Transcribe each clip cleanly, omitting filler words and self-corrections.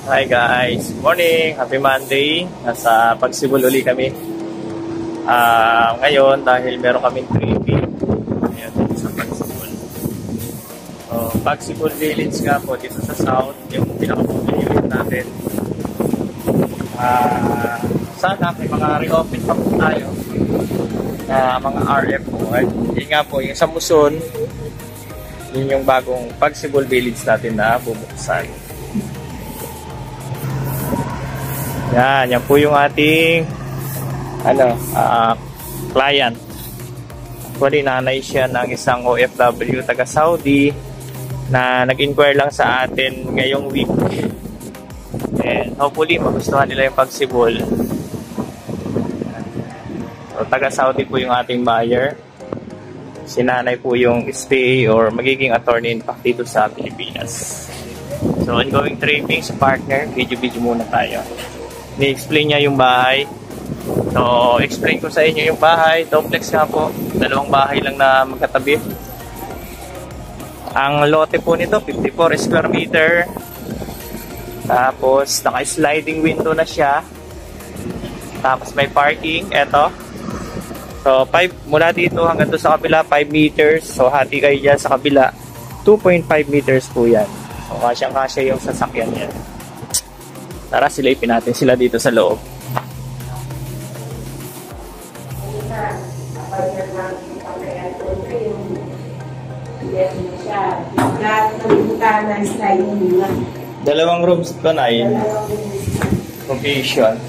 Hi guys, morning, happy Monday. Nasa Pagsibol uli kami. Ngayon dahil meron kaming tripping. Ayan, dito sa Pagsibol. Pagsibol Village nga po dito sa South, yung pinaka-popular natin. Sana may mga re-open pa po tayo na mga RF po. Yun nga po, yung sa Muson, yun yung bagong Pagsibol Village natin na bubuksan. Yan po yung ating client. Actually, nanay siya ng isang OFW taga Saudi na nag-inquire lang sa atin ngayong week. And hopefully, magustuhan nila yung Pagsibol. So, taga Saudi po yung ating buyer. Si nanay po yung stay or magiging attorney in fact dito sa Pilipinas. So, ongoing tripping sa partner. Video muna tayo. Ni-explain niya yung bahay. So, explain ko sa inyo yung bahay. Duplex nga po. Dalawang bahay lang na magkatabi. Ang lote po nito, 54 square meter. Tapos, naka-sliding window na siya. Tapos, may parking. Eto. So, mula dito hanggang doon sa kabila, 5 meters. So, hati kayo dyan sa kabila. 2.5 meters po yan. So, kasyang-kasya yung sasakyan yan. Tara, silipin natin sila dito sa loob. Dalawang rooms ito na yun. Provision.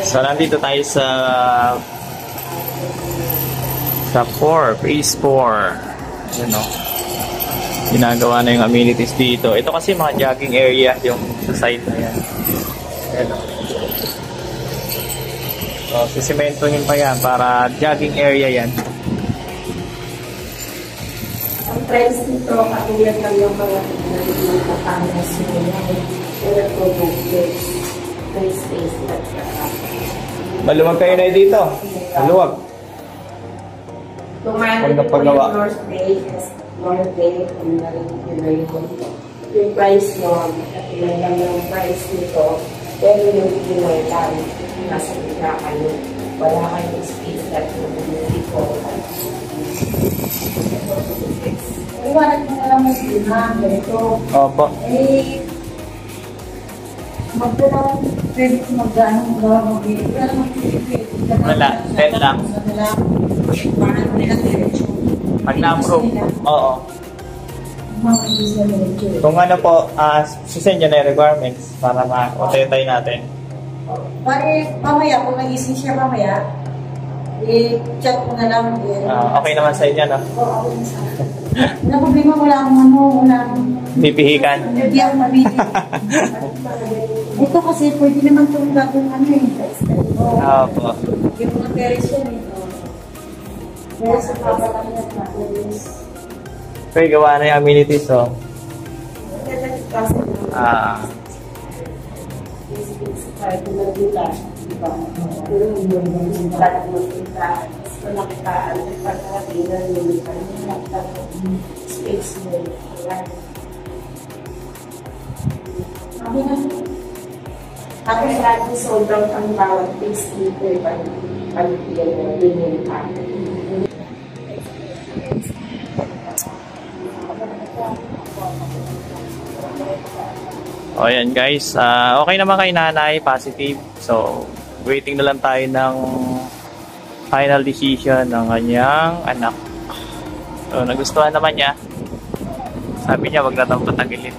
So, nandito tayo sa 4, phase 4. You know. Ginagawa na yung amenities dito. Ito kasi mga jogging area yung sa side na yan. Ayan. So, sisimentohin pa yan para jogging area yan. Ang price nito, katulad lang yung mga pagkakalas nila. Pero po duplex. May space na siya. Maluwag kayo na dito. Maluwag. Tumano po yung floor space. More day, kung narinig yung price mo, katulad lang yung price nito, pero yung pinay lang, nasa bigla kayo, wala kayong space that yung bumili ko. Iwanag mo na lang mas dinang, ganito. Opo. Magdala, pwede ko mag-ano mag-bili. Wala, 10 lang. Parang nila diretso. Pag na-approve, oo. Kung ano po, susend nyo na yung requirements para ma-utay natin. Pare, mamaya, kung nagising siya mamaya, i-chat ko na lang. Okay naman sa inyo, no? Oo, okay na sa akin. Wala problema, wala akong Pipihikan. Hindi ako mabili. Ito kasi, pwede naman itong gagawin Opo. Yung mga peris yan, pero sa papalang na peris. Okay, gawa na yung amenities, oh. Tapos lagi sold out ang bawat face dito pag-pagpigyan na din pa. O yan guys, okay naman kay nanay, positive. So, waiting na lang tayo ng final decision ng kanyang anak. So, nagustuhan naman niya. Sabi niya, wag na daw patagilin.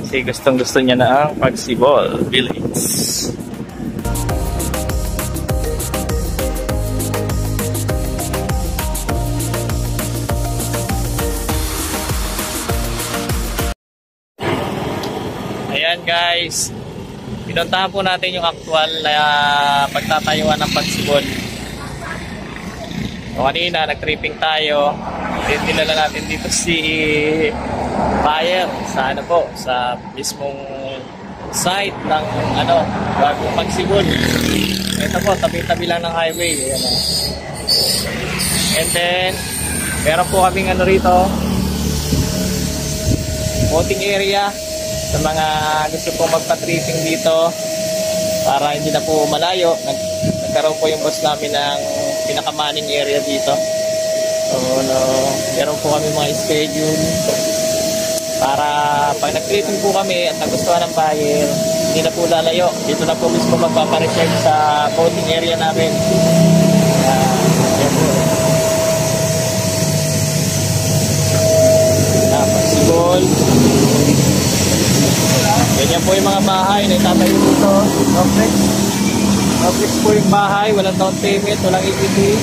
Kasi gustong-gusto niya na ang Pagsibol Village. Ayan guys, pinuntahan po natin yung actual na pagtatayuan ng Pagsibol. So, kanina nag-tripping tayo. Dinala natin dito si buyer sa sa mismong site ng bagong Pagsibol. Ito po, tabi-tabi lang ng highway. Ayan, And then meron po kaming rito, boating area sa mga gusto pong magpa-tripping dito para hindi na po malayo. Nagkaroon po yung boss namin ng pinakamaning area dito. So, meron po kami mga schedule para pag nag-tripping po kami at nagustuhan ng buyer, hindi na po lalayo. Dito na po mismo magpapareserve sa boating area namin. Yan po. Possible. Ganyan po yung mga bahay na itatayo dito. Complex po yung bahay. Walang down payment, walang EPT.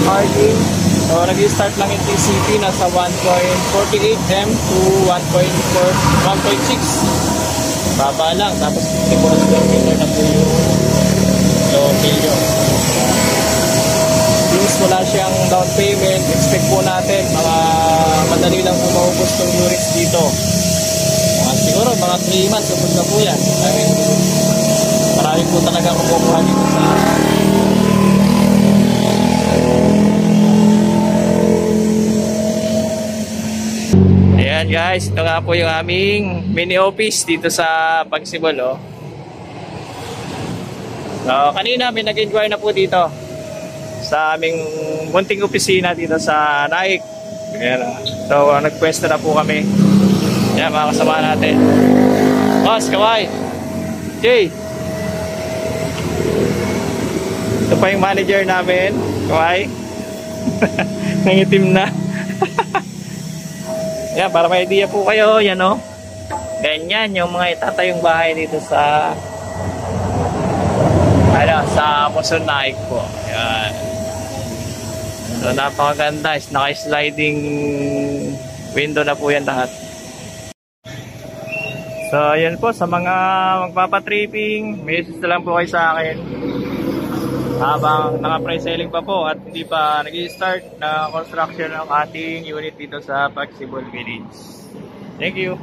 Parking. So, nag-start lang yung TCP. Nasa 1.48 M to 1.6. Baba lang. Tapos 54 square meter na po yung loan million. Since wala siyang down payment, expect po natin mga madali lang po maubos ng units dito. Siguro mga 3 months upos na po yan. Dahil marami po talaga kumukuha dito sa ayan guys, ito nga po yung aming mini office dito sa Pagsibol. So kanina may nag-inquire na po dito sa aming munting opisina dito sa Naik. Ayan. So nagpwesto na po kami. Yan mga kasama natin. Boss, kaway. Jay. Ito pa yung manager namin. Kaway. Nangitim na. Yan, para may idea po kayo. Yan o. Ganyan yung mga itatayong bahay dito sa sa Muson Naik po. Yan. So napakaganda. Naka-sliding window na po yan lahat. So ayan po, sa mga magpapatripping, message na lang po kayo sa akin habang naka-pre-selling pa po at hindi pa nag-i-start na construction ng ating unit dito sa Pagsibol Village. Thank you.